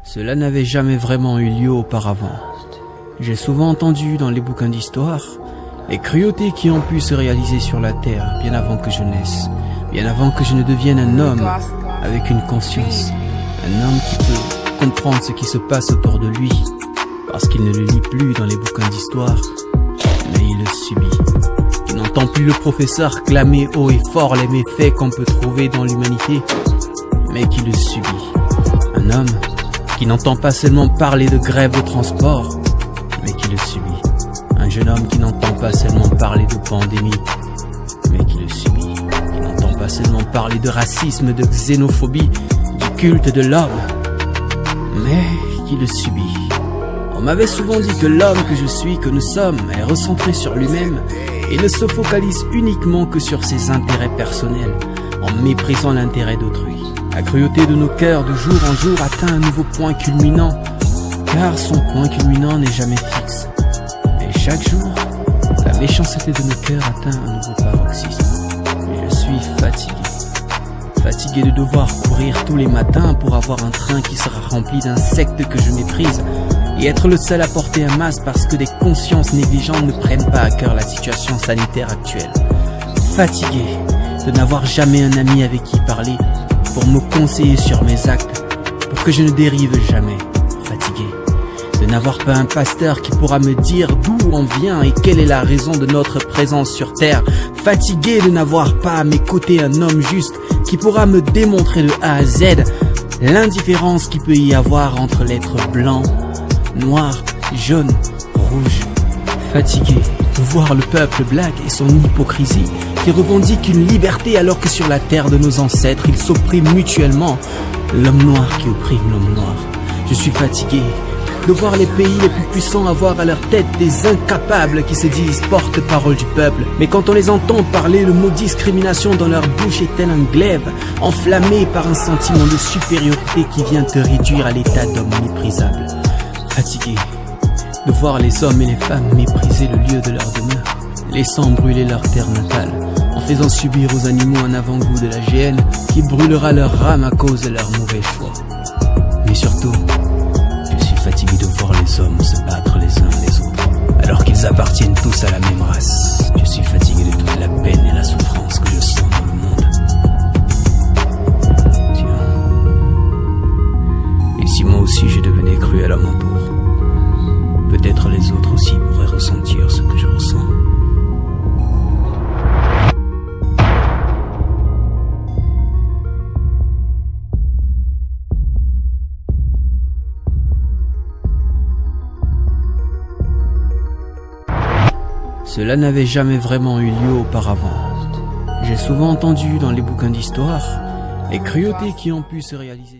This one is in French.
Cela n'avait jamais vraiment eu lieu auparavant. J'ai souvent entendu dans les bouquins d'histoire les cruautés qui ont pu se réaliser sur la terre bien avant que je naisse, bien avant que je ne devienne un homme avec une conscience, un homme qui peut comprendre ce qui se passe autour de lui, parce qu'il ne le lit plus dans les bouquins d'histoire, mais il le subit. Qui n'entend plus le professeur clamer haut et fort les méfaits qu'on peut trouver dans l'humanité, mais qui le subit. Un homme qui n'entend pas seulement parler de grève de transport, mais qui le subit. Un jeune homme qui n'entend pas seulement parler de pandémie, mais qui le subit. Qui n'entend pas seulement parler de racisme, de xénophobie, du culte de l'homme, mais qui le subit. On m'avait souvent dit que l'homme que je suis, que nous sommes, est recentré sur lui-même et ne se focalise uniquement que sur ses intérêts personnels, en méprisant l'intérêt d'autrui. La cruauté de nos cœurs de jour en jour atteint un nouveau point culminant, car son point culminant n'est jamais fixe. Mais chaque jour, la méchanceté de nos cœurs atteint un nouveau paroxysme. Et je suis fatigué. Fatigué de devoir courir tous les matins pour avoir un train qui sera rempli d'insectes que je méprise, et être le seul à porter un masque parce que des consciences négligentes ne prennent pas à cœur la situation sanitaire actuelle. Fatigué de n'avoir jamais un ami avec qui parler pour me conseiller sur mes actes, pour que je ne dérive jamais. Fatigué de n'avoir pas un pasteur qui pourra me dire d'où on vient et quelle est la raison de notre présence sur terre. Fatigué de n'avoir pas à mes côtés un homme juste qui pourra me démontrer de A à Z l'indifférence qu'il peut y avoir entre l'être blanc, noir, jaune, rouge. Fatigué de voir le peuple black et son hypocrisie qui revendique une liberté alors que sur la terre de nos ancêtres ils s'oppriment mutuellement. L'homme noir qui opprime l'homme noir. Je suis fatigué de voir les pays les plus puissants avoir à leur tête des incapables qui se disent porte-parole du peuple. Mais quand on les entend parler, le mot discrimination dans leur bouche est tel un glaive, enflammé par un sentiment de supériorité qui vient te réduire à l'état d'homme méprisable. Fatigué de voir les hommes et les femmes mépriser le lieu de leur demeure, laissant brûler leur terre natale, en faisant subir aux animaux un avant-goût de la GN qui brûlera leur âme à cause de leur mauvais choix. Mais surtout, je suis fatigué de voir les hommes se battre les uns les autres, alors qu'ils appartiennent tous à la même race. Je suis fatigué de toute la peine et la souffrance que je sens dans le monde. Tiens, et si moi aussi je devenais cruel à mon tour, peut-être les autres aussi pourraient ressentir ce que je ressens. Cela n'avait jamais vraiment eu lieu auparavant. J'ai souvent entendu dans les bouquins d'histoire les cruautés qui ont pu se réaliser.